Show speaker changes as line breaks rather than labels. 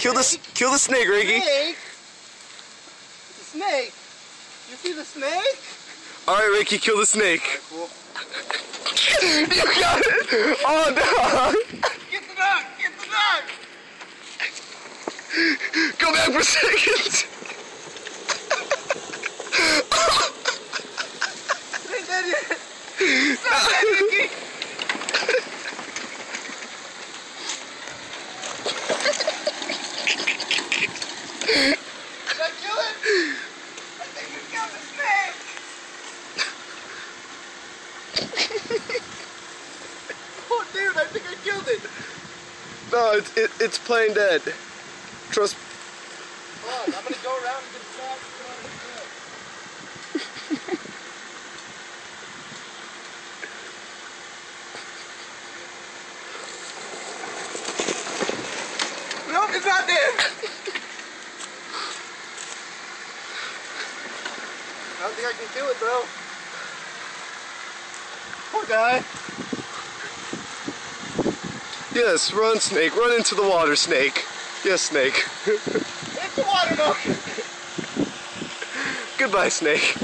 Kill the snake, Ricky.
Snake? The snake. You see the snake?
All right, Ricky, kill the snake.
All right, cool.
You got it. Oh no.
Get the dog. Get the dog.
Go back for a second.
Ain't that it? Stop that, Ricky. Did I kill it? I think you killed the snake. Oh, dude, I think I killed it.
No, it's plain dead. Trust.
Hold on, I'm gonna go around and get a shot. Nope, it's not dead. I don't think I can kill it though. Poor guy.
Yes, run, snake. Run into the water, snake. Yes, snake.
It's the water, no.
Goodbye, snake.